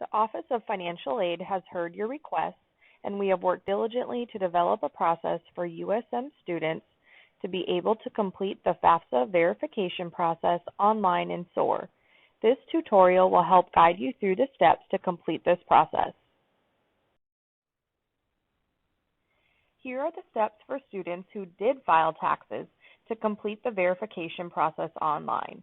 The Office of Financial Aid has heard your requests, and we have worked diligently to develop a process for USM students to be able to complete the FAFSA verification process online in SOAR. This tutorial will help guide you through the steps to complete this process. Here are the steps for students who did file taxes to complete the verification process online.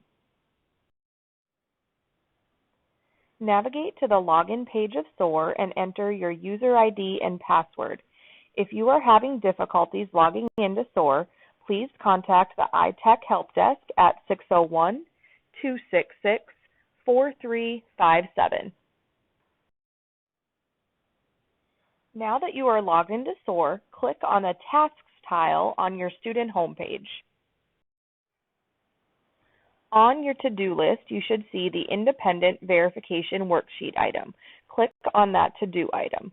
Navigate to the login page of SOAR and enter your user ID and password. If you are having difficulties logging into SOAR, please contact the iTech Help Desk at 601-266-4357. Now that you are logged into SOAR, click on the Tasks tile on your student homepage. On your to-do list, you should see the Independent Verification Worksheet item. Click on that to-do item.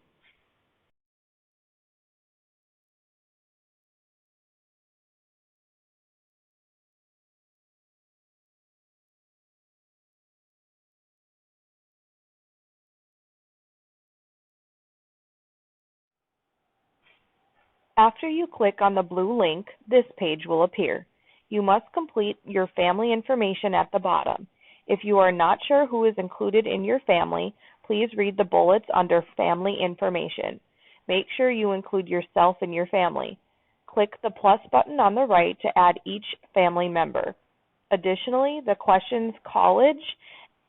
After you click on the blue link, this page will appear. You must complete your family information at the bottom. If you are not sure who is included in your family, please read the bullets under Family Information. Make sure you include yourself in your family. Click the plus button on the right to add each family member. Additionally, the questions college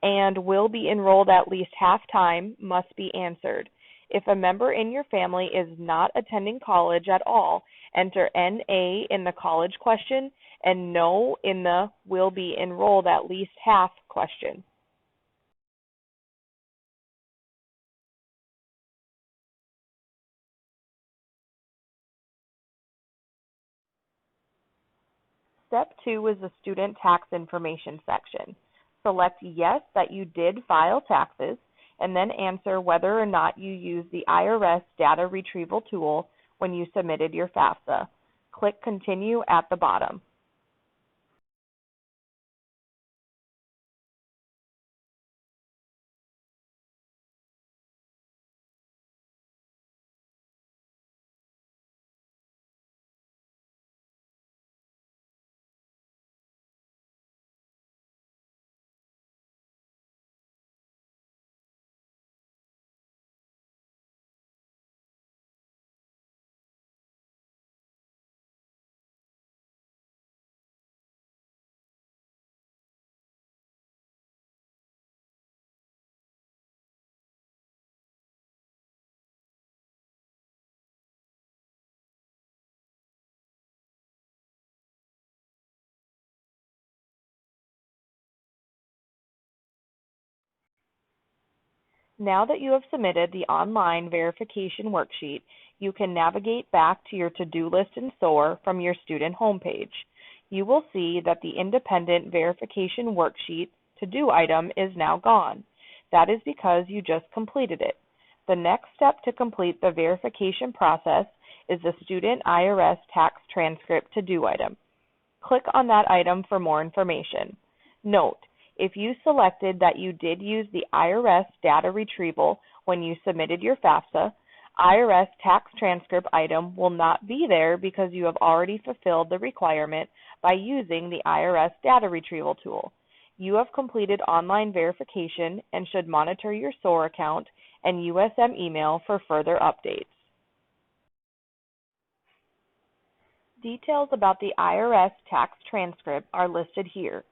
and will be enrolled at least half-time must be answered. If a member in your family is not attending college at all, enter NA in the college question and no in the will be enrolled at least half question. Step 2 is the student tax information section. Select yes that you did file taxes, and then answer whether or not you used the IRS data retrieval tool when you submitted your FAFSA. Click Continue at the bottom. Now that you have submitted the online verification worksheet, you can navigate back to your to-do list in SOAR from your student homepage. You will see that the Independent Verification Worksheet to-do item is now gone. That is because you just completed it. The next step to complete the verification process is the Student IRS Tax Transcript to-do item. Click on that item for more information. Note, if you selected that you did use the IRS data retrieval when you submitted your FAFSA, IRS tax transcript item will not be there because you have already fulfilled the requirement by using the IRS data retrieval tool. You have completed online verification and should monitor your SOAR account and USM email for further updates. Details about the IRS tax transcript are listed here.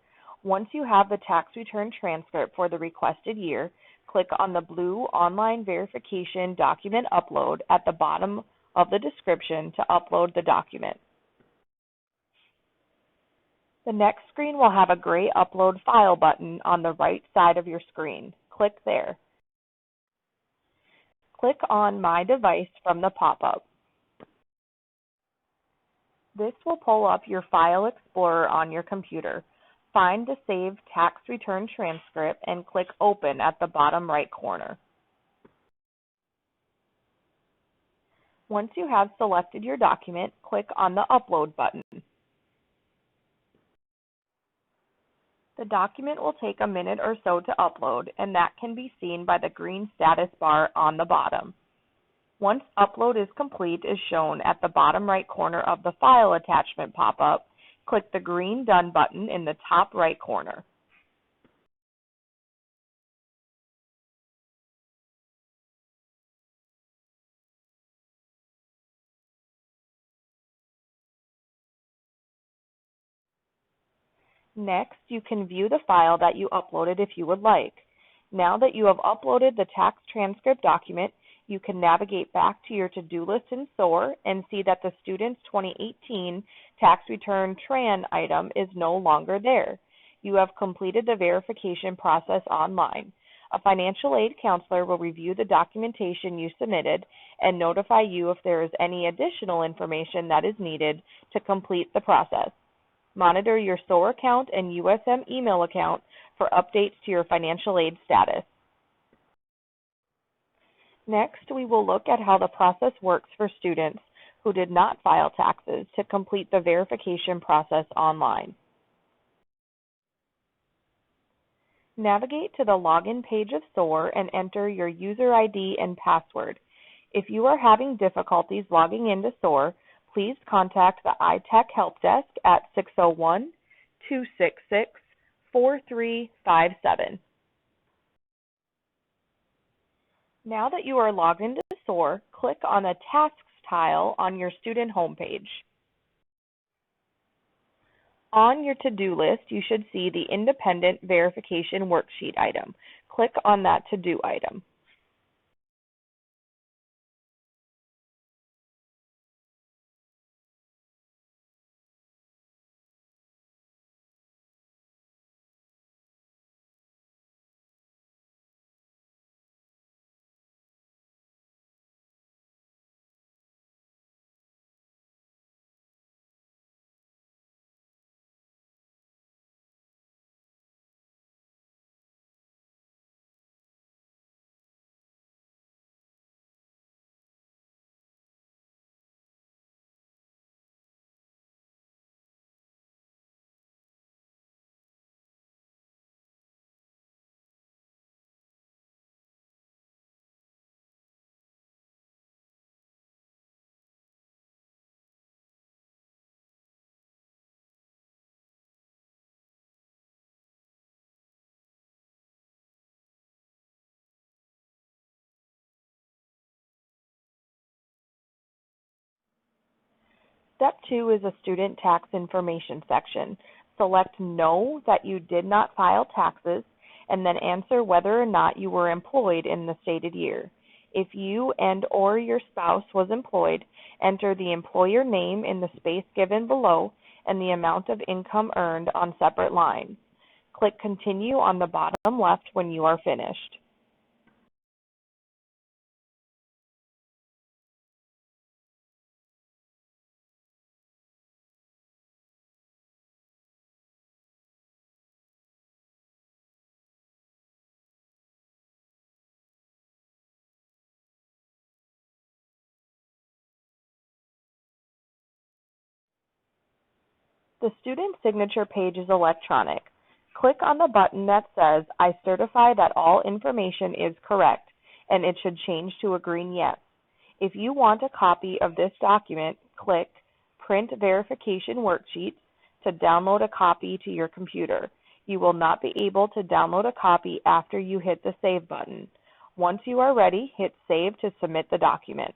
Once you have the tax return transcript for the requested year, click on the blue Online Verification Document Upload at the bottom of the description to upload the document. The next screen will have a gray Upload File button on the right side of your screen. Click there. Click on My Device from the pop-up. This will pull up your File Explorer on your computer. Find the saved tax return transcript and click Open at the bottom right corner. Once you have selected your document, click on the Upload button. The document will take a minute or so to upload, and that can be seen by the green status bar on the bottom. Once upload is complete as shown at the bottom right corner of the file attachment pop-up, click the green Done button in the top right corner. Next, you can view the file that you uploaded if you would like. Now that you have uploaded the tax transcript document, you can navigate back to your to-do list in SOAR and see that the student's 2018 tax return TRAN item is no longer there. You have completed the verification process online. A financial aid counselor will review the documentation you submitted and notify you if there is any additional information that is needed to complete the process. Monitor your SOAR account and USM email account for updates to your financial aid status. Next, we will look at how the process works for students who did not file taxes to complete the verification process online. Navigate to the login page of SOAR and enter your user ID and password. If you are having difficulties logging into SOAR, please contact the iTech Help Desk at 601-266-4357. Now that you are logged into SOAR, click on the Tasks tile on your student homepage. On your to-do list, you should see the Independent Verification Worksheet item. Click on that to-do item. Step 2 is a student tax information section. Select No that you did not file taxes, and then answer whether or not you were employed in the stated year. If you and/or your spouse was employed, enter the employer name in the space given below and the amount of income earned on separate lines. Click Continue on the bottom left when you are finished. The student signature page is electronic. Click on the button that says, I certify that all information is correct, and it should change to a green yes. If you want a copy of this document, click Print Verification Worksheet to download a copy to your computer. You will not be able to download a copy after you hit the Save button. Once you are ready, hit Save to submit the document.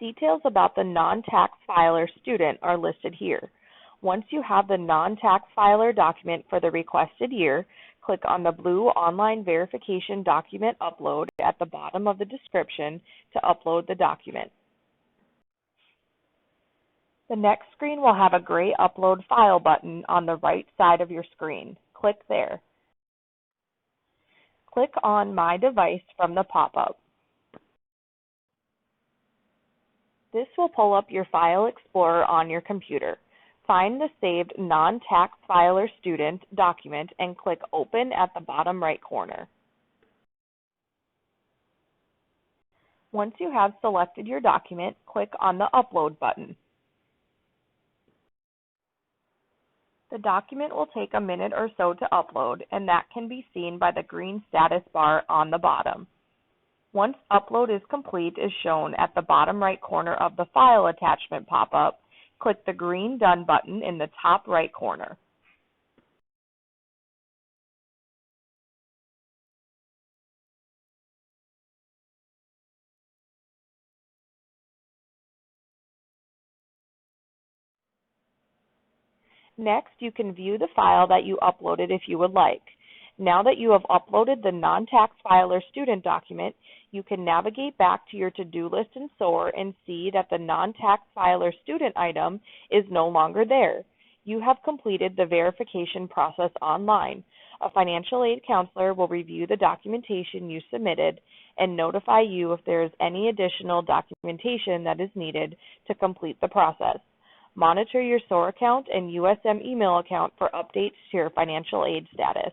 Details about the non-tax filer student are listed here. Once you have the non-tax filer document for the requested year, click on the blue Online Verification Document Upload at the bottom of the description to upload the document. The next screen will have a gray Upload File button on the right side of your screen. Click there. Click on My Device from the pop-up. This will pull up your File Explorer on your computer. Find the saved non-tax filer student document and click Open at the bottom right corner. Once you have selected your document, click on the Upload button. The document will take a minute or so to upload, and that can be seen by the green status bar on the bottom. Once upload is complete as shown at the bottom right corner of the File Attachment pop-up, click the green Done button in the top right corner. Next, you can view the file that you uploaded if you would like. Now that you have uploaded the non-tax filer student document, you can navigate back to your to-do list in SOAR and see that the non-tax filer student item is no longer there. You have completed the verification process online. A financial aid counselor will review the documentation you submitted and notify you if there is any additional documentation that is needed to complete the process. Monitor your SOAR account and USM email account for updates to your financial aid status.